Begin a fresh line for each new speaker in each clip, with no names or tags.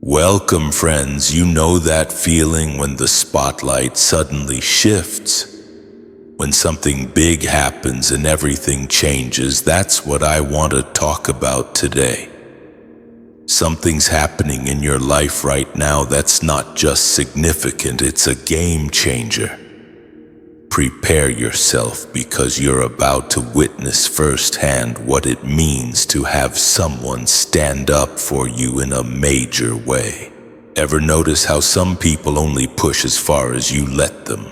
Welcome, friends. You know that feeling when the spotlight suddenly shifts? When something big happens and everything changes, that's what I want to talk about today. Something's happening in your life right now that's not just significant, it's a game changer. Prepare yourself because you're about to witness firsthand what it means to have someone stand up for you in a major way. Ever notice how some people only push as far as you let them?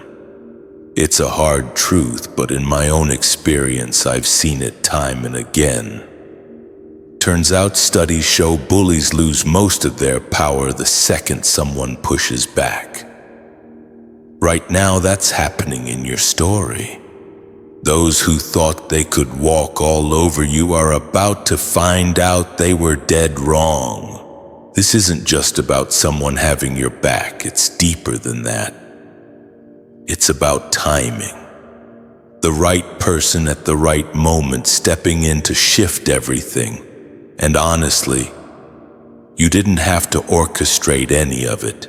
It's a hard truth, but in my own experience, I've seen it time and again. Turns out studies show bullies lose most of their power the second someone pushes back. Right now, that's happening in your story. Those who thought they could walk all over you are about to find out they were dead wrong. This isn't just about someone having your back, it's deeper than that. It's about timing. The right person at the right moment stepping in to shift everything. And honestly, you didn't have to orchestrate any of it.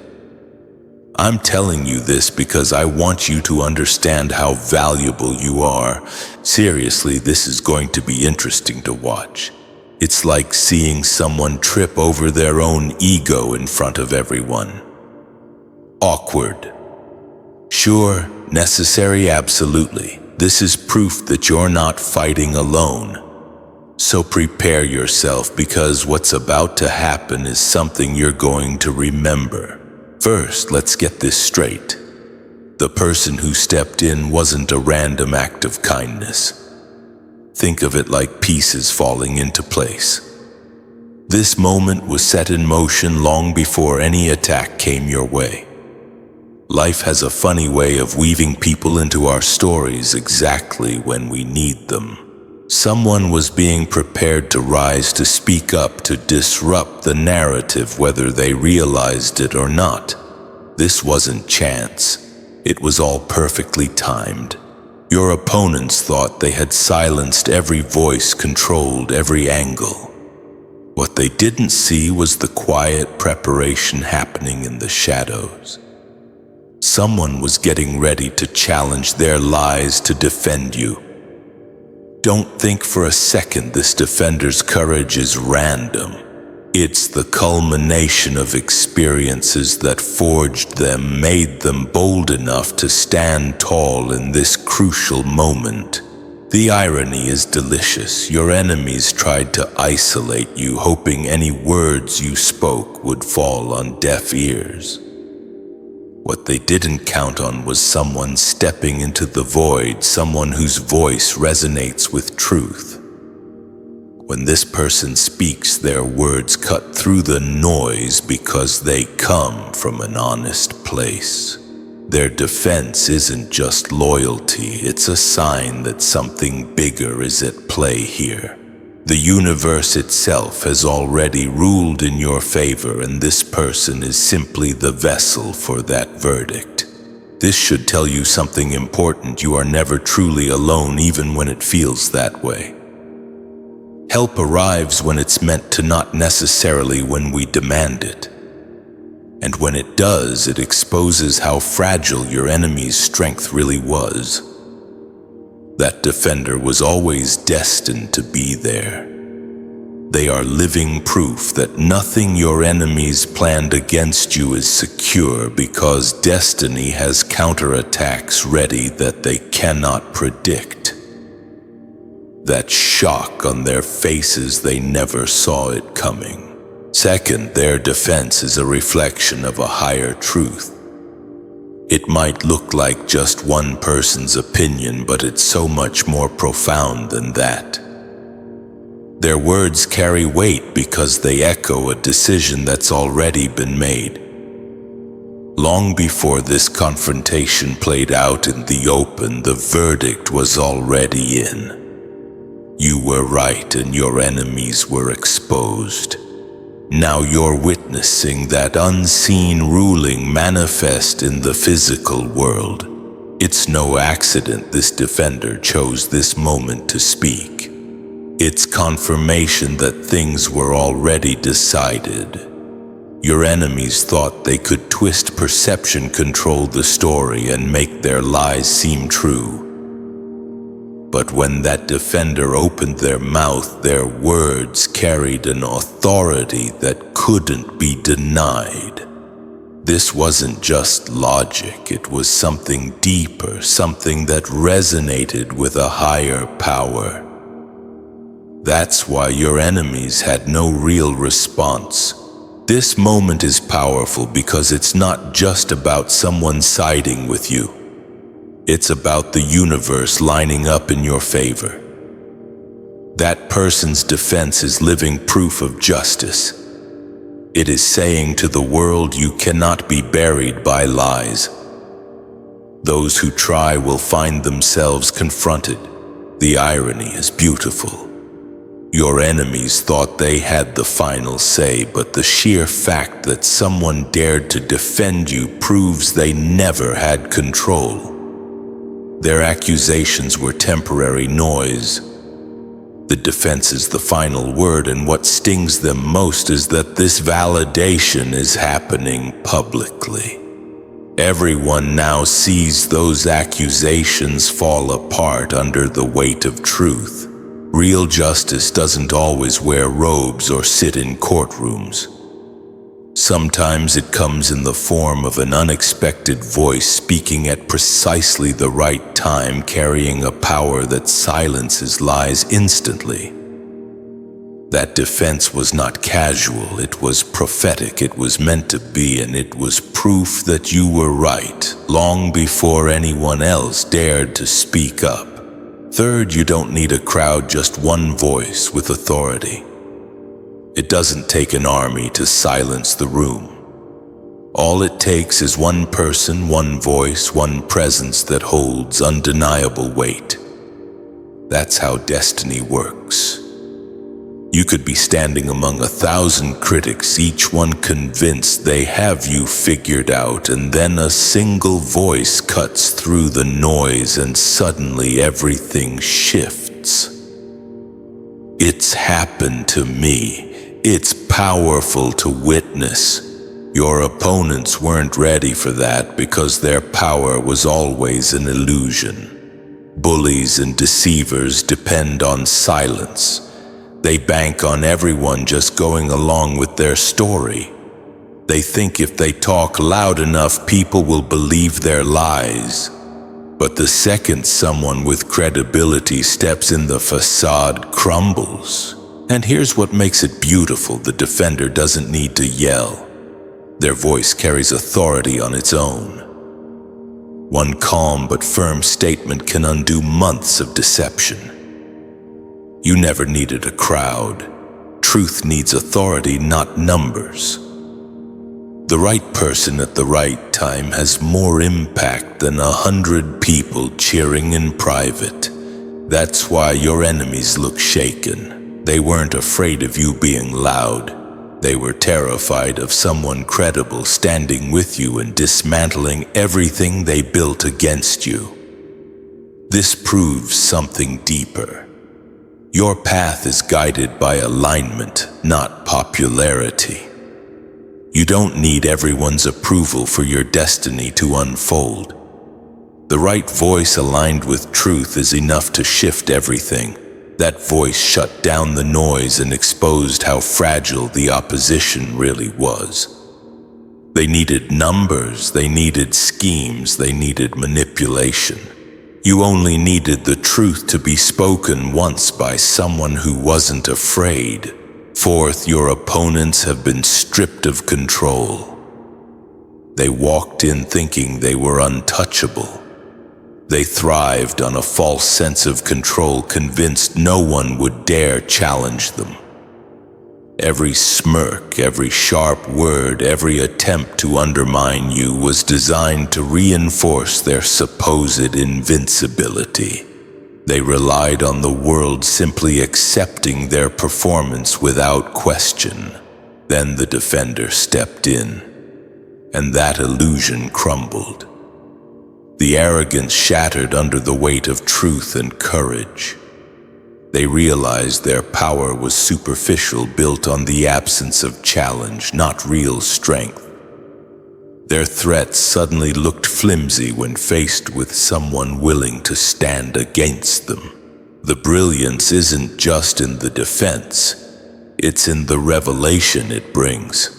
I'm telling you this because I want you to understand how valuable you are. Seriously, this is going to be interesting to watch. It's like seeing someone trip over their own ego in front of everyone. Awkward. Sure, necessary, absolutely. This is proof that you're not fighting alone. So prepare yourself because what's about to happen is something you're going to remember. First, let's get this straight. The person who stepped in wasn't a random act of kindness. Think of it like pieces falling into place. This moment was set in motion long before any attack came your way. Life has a funny way of weaving people into our stories exactly when we need them. Someone was being prepared to rise, to speak up, to disrupt the narrative whether they realized it or not. This wasn't chance. It was all perfectly timed. Your opponents thought they had silenced every voice, controlled every angle. What they didn't see was the quiet preparation happening in the shadows. Someone was getting ready to challenge their lies, to defend you. Don't think for a second this defender's courage is random. It's the culmination of experiences that forged them, made them bold enough to stand tall in this crucial moment. The irony is delicious. Your enemies tried to isolate you, hoping any words you spoke would fall on deaf ears. What they didn't count on was someone stepping into the void, someone whose voice resonates with truth. When this person speaks, their words cut through the noise because they come from an honest place. Their defense isn't just loyalty, it's a sign that something bigger is at play here. The universe itself has already ruled in your favor, and this person is simply the vessel for that verdict. This should tell you something important. You are never truly alone, even when it feels that way. Help arrives when it's meant to, not necessarily when we demand it. And when it does, it exposes how fragile your enemy's strength really was. That defender was always destined to be there. They are living proof that nothing your enemies planned against you is secure, because destiny has counterattacks ready that they cannot predict. That shock on their faces, they never saw it coming. Second, their defense is a reflection of a higher truth. It might look like just one person's opinion, but it's so much more profound than that. Their words carry weight because they echo a decision that's already been made. Long before this confrontation played out in the open, the verdict was already in. You were right and your enemies were exposed. Now you're witnessing that unseen ruling manifest in the physical world. It's no accident this defender chose this moment to speak. It's confirmation that things were already decided. Your enemies thought they could twist perception, control the story, and make their lies seem true. But when that defender opened their mouth, their words carried an authority that couldn't be denied. This wasn't just logic, it was something deeper, something that resonated with a higher power. That's why your enemies had no real response. This moment is powerful because it's not just about someone siding with you. It's about the universe lining up in your favor. That person's defense is living proof of justice. It is saying to the world, you cannot be buried by lies. Those who try will find themselves confronted. The irony is beautiful. Your enemies thought they had the final say, but the sheer fact that someone dared to defend you proves they never had control. Their accusations were temporary noise. The defense is the final word, and what stings them most is that this validation is happening publicly. Everyone now sees those accusations fall apart under the weight of truth. Real justice doesn't always wear robes or sit in courtrooms. Sometimes it comes in the form of an unexpected voice speaking at precisely the right time, carrying a power that silences lies instantly. That defense was not casual, it was prophetic, it was meant to be, and it was proof that you were right, long before anyone else dared to speak up. Third, you don't need a crowd, just one voice with authority. It doesn't take an army to silence the room. All it takes is one person, one voice, one presence that holds undeniable weight. That's how destiny works. You could be standing among 1,000 critics, each one convinced they have you figured out, and then a single voice cuts through the noise and suddenly everything shifts. It's happened to me. It's powerful to witness. Your opponents weren't ready for that because their power was always an illusion. Bullies and deceivers depend on silence. They bank on everyone just going along with their story. They think if they talk loud enough, people will believe their lies. But the second someone with credibility steps in, the facade crumbles. And here's what makes it beautiful: the defender doesn't need to yell. Their voice carries authority on its own. One calm but firm statement can undo months of deception. You never needed a crowd. Truth needs authority, not numbers. The right person at the right time has more impact than 100 people cheering in private. That's why your enemies look shaken. They weren't afraid of you being loud. They were terrified of someone credible standing with you and dismantling everything they built against you. This proves something deeper. Your path is guided by alignment, not popularity. You don't need everyone's approval for your destiny to unfold. The right voice aligned with truth is enough to shift everything. That voice shut down the noise and exposed how fragile the opposition really was. They needed numbers, they needed schemes, they needed manipulation. You only needed the truth to be spoken once by someone who wasn't afraid. Fourth, your opponents have been stripped of control. They walked in thinking they were untouchable. They thrived on a false sense of control, convinced no one would dare challenge them. Every smirk, every sharp word, every attempt to undermine you was designed to reinforce their supposed invincibility. They relied on the world simply accepting their performance without question. Then the defender stepped in, and that illusion crumbled. The arrogance shattered under the weight of truth and courage. They realized their power was superficial, built on the absence of challenge, not real strength. Their threats suddenly looked flimsy when faced with someone willing to stand against them. The brilliance isn't just in the defense, it's in the revelation it brings.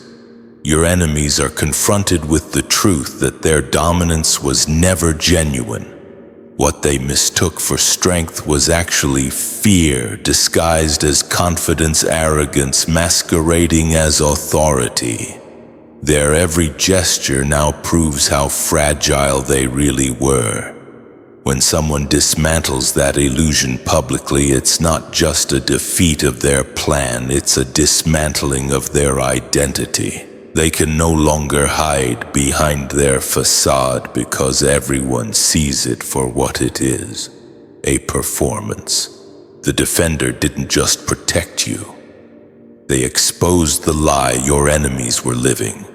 Your enemies are confronted with the truth that their dominance was never genuine. What they mistook for strength was actually fear, disguised as confidence, arrogance, masquerading as authority. Their every gesture now proves how fragile they really were. When someone dismantles that illusion publicly, it's not just a defeat of their plan, it's a dismantling of their identity. They can no longer hide behind their facade because everyone sees it for what it is, a performance. The defender didn't just protect you. They exposed the lie your enemies were living.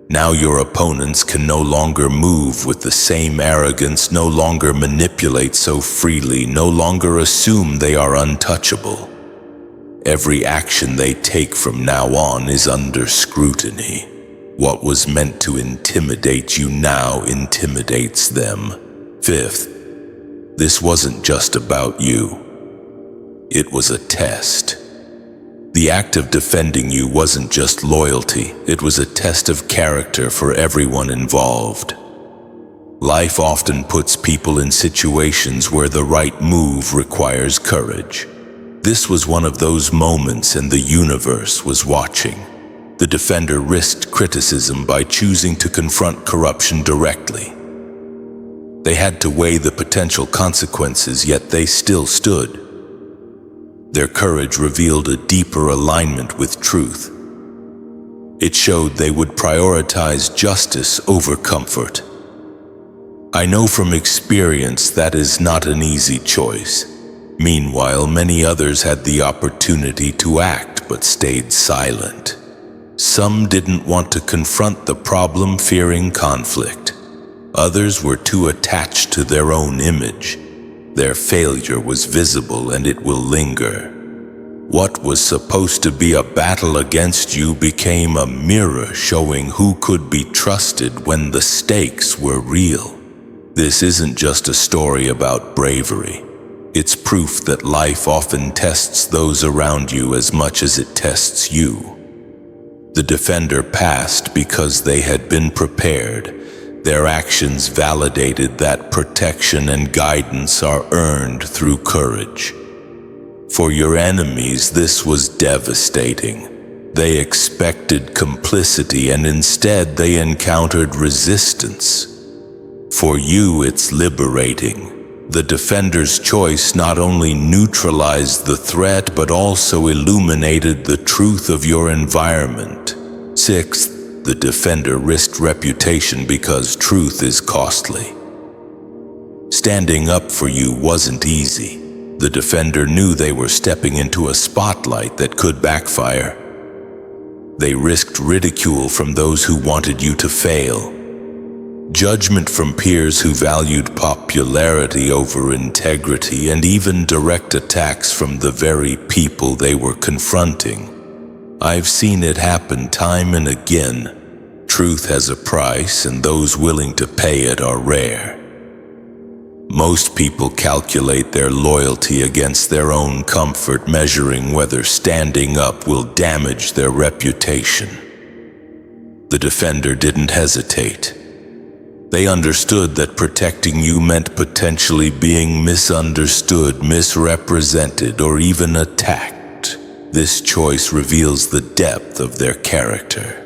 Now your opponents can no longer move with the same arrogance, no longer manipulate so freely, no longer assume they are untouchable. Every action they take from now on is under scrutiny. What was meant to intimidate you now intimidates them. Fifth, this wasn't just about you. It was a test. The act of defending you wasn't just loyalty, it was a test of character for everyone involved. Life often puts people in situations where the right move requires courage. This was one of those moments, and the universe was watching. The defender risked criticism by choosing to confront corruption directly. They had to weigh the potential consequences, yet they still stood. Their courage revealed a deeper alignment with truth. It showed they would prioritize justice over comfort. I know from experience that is not an easy choice. Meanwhile, many others had the opportunity to act but stayed silent. Some didn't want to confront the problem, fearing conflict. Others were too attached to their own image. Their failure was visible, and it will linger. What was supposed to be a battle against you became a mirror showing who could be trusted when the stakes were real. This isn't just a story about bravery. It's proof that life often tests those around you as much as it tests you. The defender passed because they had been prepared. Their actions validated that protection and guidance are earned through courage. For your enemies, this was devastating. They expected complicity, and instead they encountered resistance. For you, it's liberating. The defender's choice not only neutralized the threat, but also illuminated the truth of your environment. Sixth, the defender risked reputation because truth is costly. Standing up for you wasn't easy. The defender knew they were stepping into a spotlight that could backfire. They risked ridicule from those who wanted you to fail, judgment from peers who valued popularity over integrity, and even direct attacks from the very people they were confronting. I've seen it happen time and again. Truth has a price, and those willing to pay it are rare. Most people calculate their loyalty against their own comfort, measuring whether standing up will damage their reputation. The defender didn't hesitate. They understood that protecting you meant potentially being misunderstood, misrepresented, or even attacked. This choice reveals the depth of their character.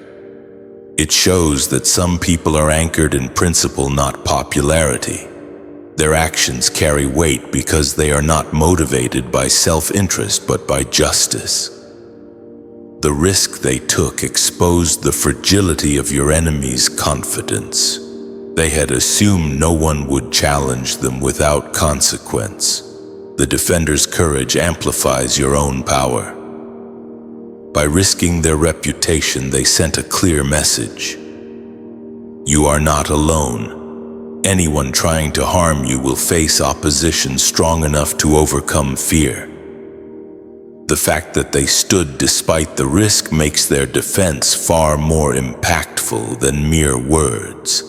It shows that some people are anchored in principle, not popularity. Their actions carry weight because they are not motivated by self-interest but by justice. The risk they took exposed the fragility of your enemy's confidence. They had assumed no one would challenge them without consequence. The defender's courage amplifies your own power. By risking their reputation, they sent a clear message. You are not alone. Anyone trying to harm you will face opposition strong enough to overcome fear. The fact that they stood despite the risk makes their defense far more impactful than mere words.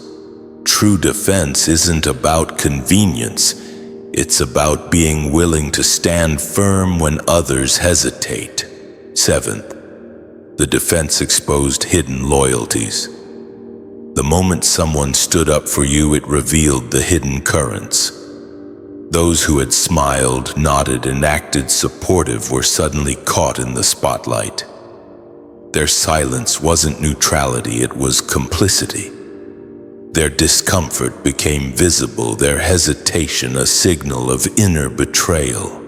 True defense isn't about convenience. It's about being willing to stand firm when others hesitate. Seventh, the defense exposed hidden loyalties. The moment someone stood up for you, it revealed the hidden currents. Those who had smiled, nodded, and acted supportive were suddenly caught in the spotlight. Their silence wasn't neutrality, it was complicity. Their discomfort became visible, their hesitation a signal of inner betrayal.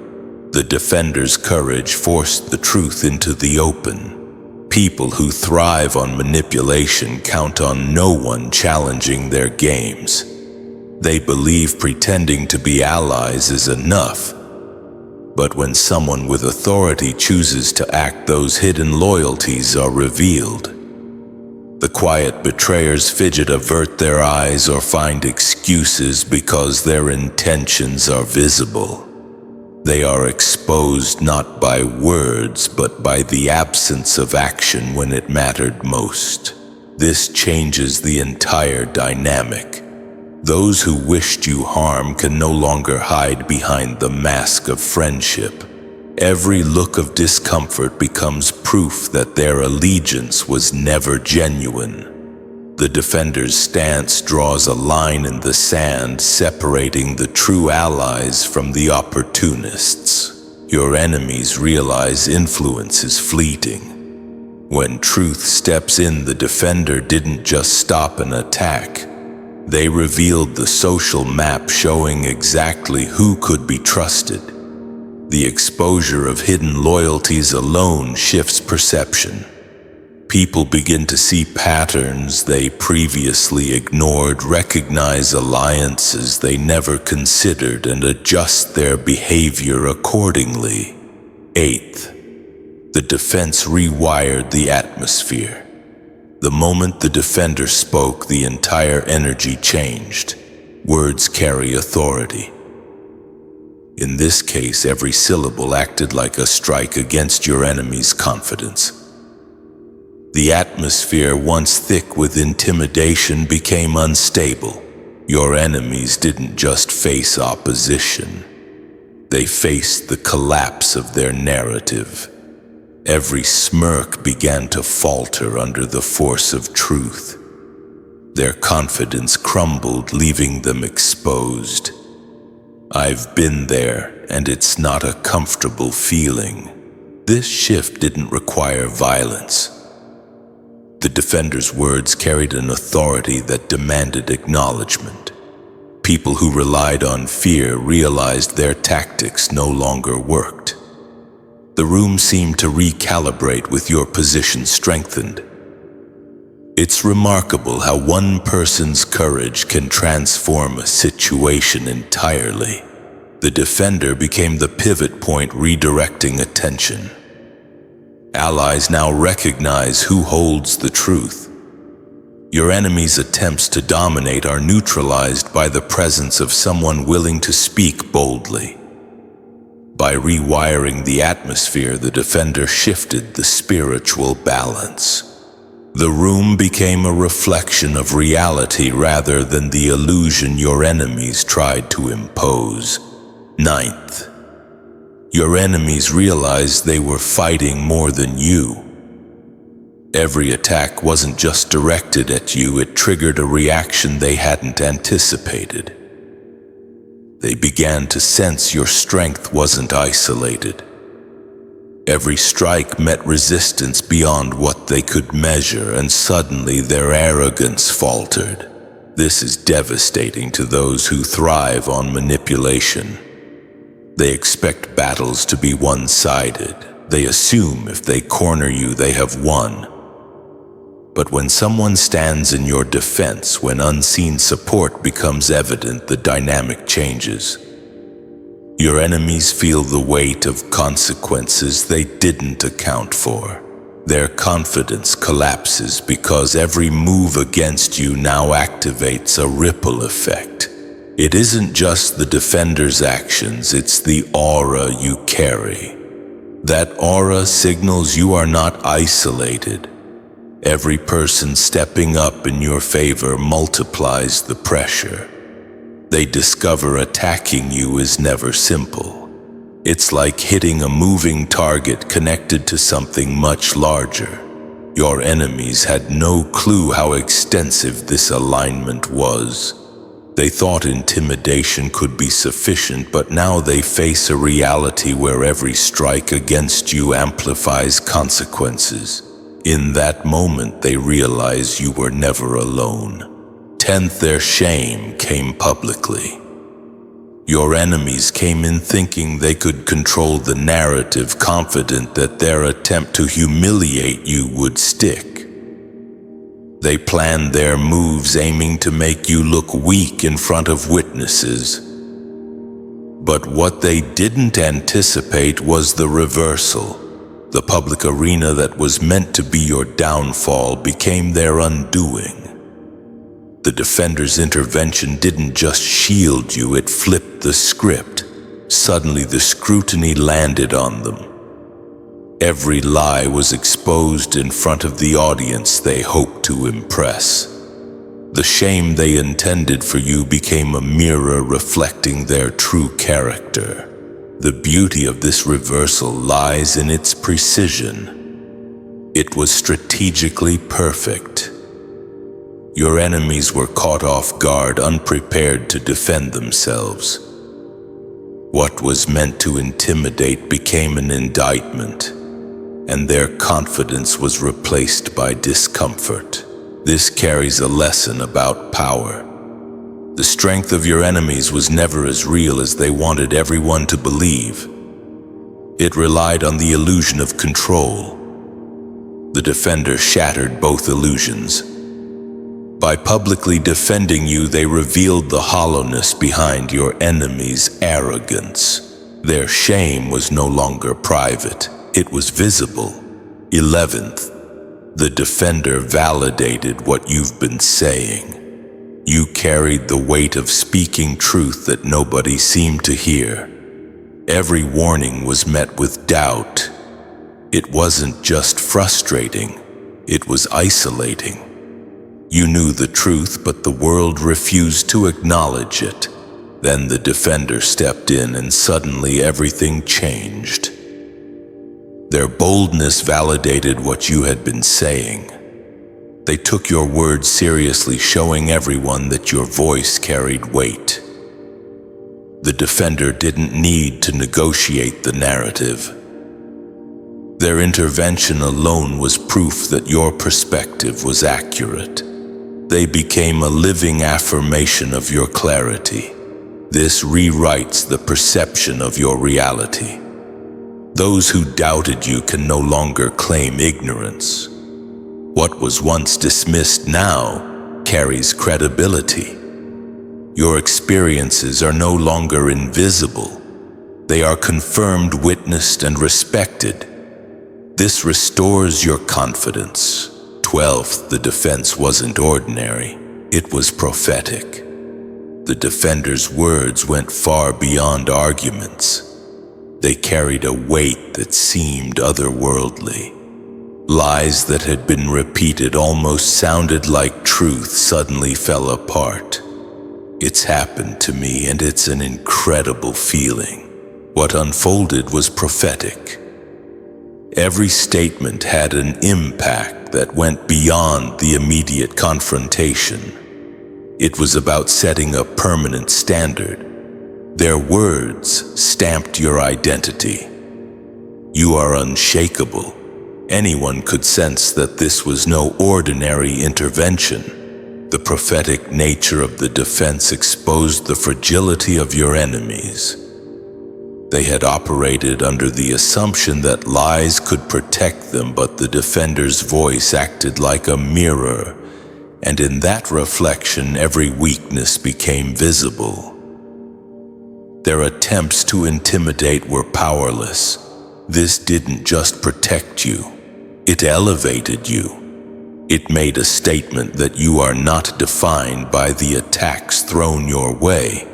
The defender's courage forced the truth into the open. People who thrive on manipulation count on no one challenging their games. They believe pretending to be allies is enough. But when someone with authority chooses to act, those hidden loyalties are revealed. The quiet betrayers fidget, avert their eyes, or find excuses because their intentions are visible. They are exposed not by words, but by the absence of action when it mattered most. This changes the entire dynamic. Those who wished you harm can no longer hide behind the mask of friendship. Every look of discomfort becomes proof that their allegiance was never genuine. The defender's stance draws a line in the sand, separating the true allies from the opportunists. Your enemies realize influence is fleeting. When truth steps in, the defender didn't just stop an attack. They revealed the social map, showing exactly who could be trusted. The exposure of hidden loyalties alone shifts perception. People begin to see patterns they previously ignored, recognize alliances they never considered, and adjust their behavior accordingly. Eighth, the defense rewired the atmosphere. The moment the defender spoke, the entire energy changed. Words carry authority. In this case, every syllable acted like a strike against your enemy's confidence. The atmosphere, once thick with intimidation, became unstable. Your enemies didn't just face opposition. They faced the collapse of their narrative. Every smirk began to falter under the force of truth. Their confidence crumbled, leaving them exposed. I've been there, and it's not a comfortable feeling. This shift didn't require violence. The defender's words carried an authority that demanded acknowledgement. People who relied on fear realized their tactics no longer worked. The room seemed to recalibrate with your position strengthened. It's remarkable how one person's courage can transform a situation entirely. The defender became the pivot point, redirecting attention. Allies now recognize who holds the truth. Your enemy's attempts to dominate are neutralized by the presence of someone willing to speak boldly. By rewiring the atmosphere, the defender shifted the spiritual balance. The room became a reflection of reality rather than the illusion your enemies tried to impose. Ninth, your enemies realized they were fighting more than you. Every attack wasn't just directed at you, it triggered a reaction they hadn't anticipated. They began to sense your strength wasn't isolated. Every strike met resistance beyond what they could measure, and suddenly their arrogance faltered. This is devastating to those who thrive on manipulation. They expect battles to be one-sided. They assume if they corner you, they have won. But when someone stands in your defense, when unseen support becomes evident, the dynamic changes. Your enemies feel the weight of consequences they didn't account for. Their confidence collapses because every move against you now activates a ripple effect. It isn't just the defender's actions, it's the aura you carry. That aura signals you are not isolated. Every person stepping up in your favor multiplies the pressure. They discover attacking you is never simple. It's like hitting a moving target connected to something much larger. Your enemies had no clue how extensive this alignment was. They thought intimidation could be sufficient, but now they face a reality where every strike against you amplifies consequences. In that moment, they realized you were never alone. 10th, their shame came publicly. Your enemies came in thinking they could control the narrative, confident that their attempt to humiliate you would stick. They planned their moves aiming to make you look weak in front of witnesses. But what they didn't anticipate was the reversal. The public arena that was meant to be your downfall became their undoing. The defender's intervention didn't just shield you, it flipped the script. Suddenly the scrutiny landed on them. Every lie was exposed in front of the audience they hoped to impress. The shame they intended for you became a mirror reflecting their true character. The beauty of this reversal lies in its precision. It was strategically perfect. Your enemies were caught off guard, unprepared to defend themselves. What was meant to intimidate became an indictment, and their confidence was replaced by discomfort. This carries a lesson about power. The strength of your enemies was never as real as they wanted everyone to believe. It relied on the illusion of control. The defender shattered both illusions. By publicly defending you, they revealed the hollowness behind your enemies' arrogance. Their shame was no longer private. It was visible. 11th, the defender validated what you've been saying. You carried the weight of speaking truth that nobody seemed to hear. Every warning was met with doubt. It wasn't just frustrating, it was isolating. You knew the truth, but the world refused to acknowledge it. Then the defender stepped in and suddenly everything changed. Their boldness validated what you had been saying. They took your words seriously, showing everyone that your voice carried weight. The defender didn't need to negotiate the narrative. Their intervention alone was proof that your perspective was accurate. They became a living affirmation of your clarity. This rewrites the perception of your reality. Those who doubted you can no longer claim ignorance. What was once dismissed now carries credibility. Your experiences are no longer invisible. They are confirmed, witnessed, and respected. This restores your confidence. 12th, the defense wasn't ordinary. It was prophetic. The defender's words went far beyond arguments. They carried a weight that seemed otherworldly. Lies that had been repeated almost sounded like truth suddenly fell apart. It's happened to me, and it's an incredible feeling. What unfolded was prophetic. Every statement had an impact that went beyond the immediate confrontation. It was about setting a permanent standard. Their words stamped your identity. You are unshakable. Anyone could sense that this was no ordinary intervention. The prophetic nature of the defense exposed the fragility of your enemies. They had operated under the assumption that lies could protect them, but the defender's voice acted like a mirror, and in that reflection, every weakness became visible. Their attempts to intimidate were powerless. This didn't just protect you, it elevated you. It made a statement that you are not defined by the attacks thrown your way.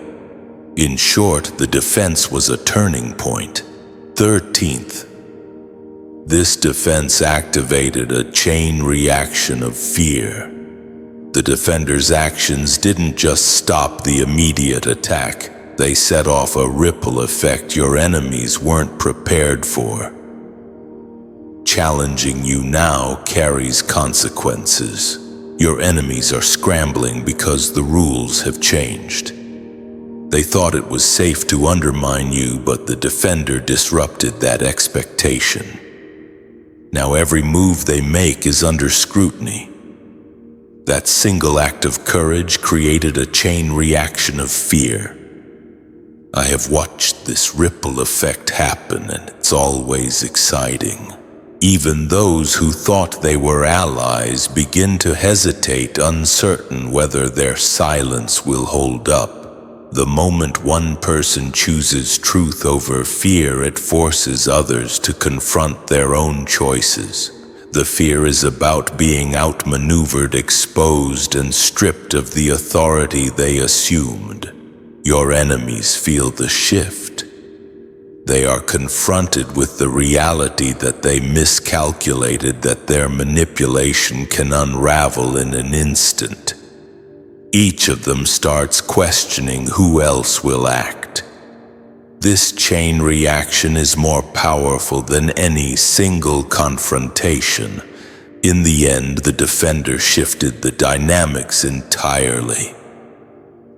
In short, the defense was a turning point. 13th, This defense activated a chain reaction of fear. The defender's actions didn't just stop the immediate attack, they set off a ripple effect your enemies weren't prepared for. Challenging you now carries consequences. Your enemies are scrambling because the rules have changed. They thought it was safe to undermine you, but the defender disrupted that expectation. Now every move they make is under scrutiny. That single act of courage created a chain reaction of fear. I have watched this ripple effect happen, and it's always exciting. Even those who thought they were allies begin to hesitate, uncertain whether their silence will hold up. The moment one person chooses truth over fear, it forces others to confront their own choices. The fear is about being outmaneuvered, exposed, and stripped of the authority they assumed. Your enemies feel the shift. They are confronted with the reality that they miscalculated, that their manipulation can unravel in an instant. Each of them starts questioning who else will act. This chain reaction is more powerful than any single confrontation. In the end, the defender shifted the dynamics entirely.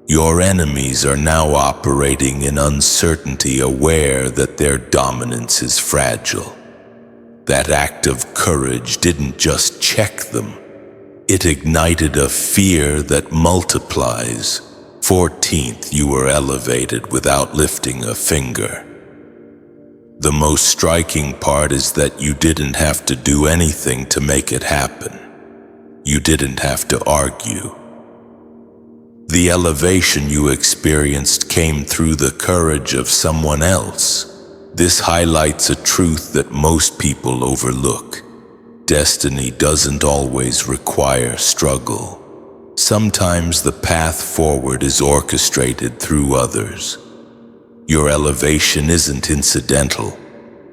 Your enemies are now operating in uncertainty, aware that their dominance is fragile. That act of courage didn't just check them. It ignited a fear that multiplies. 14th, you were elevated without lifting a finger. The most striking part is that you didn't have to do anything to make it happen. You didn't have to argue. The elevation you experienced came through the courage of someone else. This highlights a truth that most people overlook. Destiny doesn't always require struggle. Sometimes the path forward is orchestrated through others. Your elevation isn't incidental.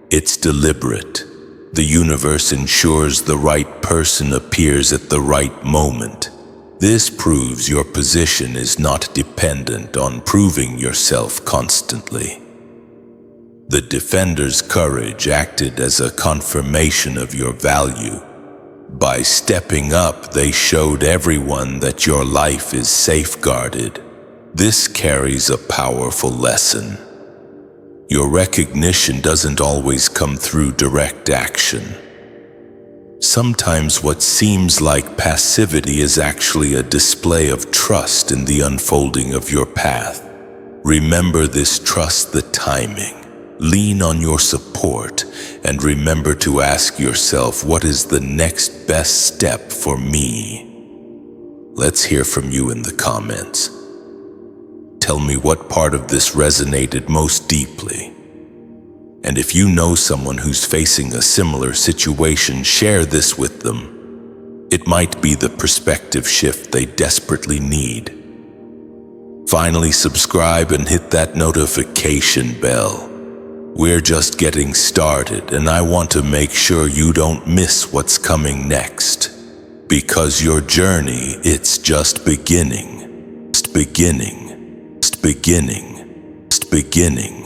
It's deliberate. The universe ensures the right person appears at the right moment. This proves your position is not dependent on proving yourself constantly. The defender's courage acted as a confirmation of your value. By stepping up, they showed everyone that your life is safeguarded. This carries a powerful lesson. Your recognition doesn't always come through direct action. Sometimes what seems like passivity is actually a display of trust in the unfolding of your path. Remember this, trust the timing. Lean on your support, and remember to ask yourself, what is the next best step for me? Let's hear from you in the comments. Tell me what part of this resonated most deeply. And if you know someone who's facing a similar situation, share this with them. It might be the perspective shift they desperately need. Finally, subscribe and hit that notification bell. We're just getting started, and I want to make sure you don't miss what's coming next. Because your journey, it's just beginning. Just beginning. Just beginning. Just beginning.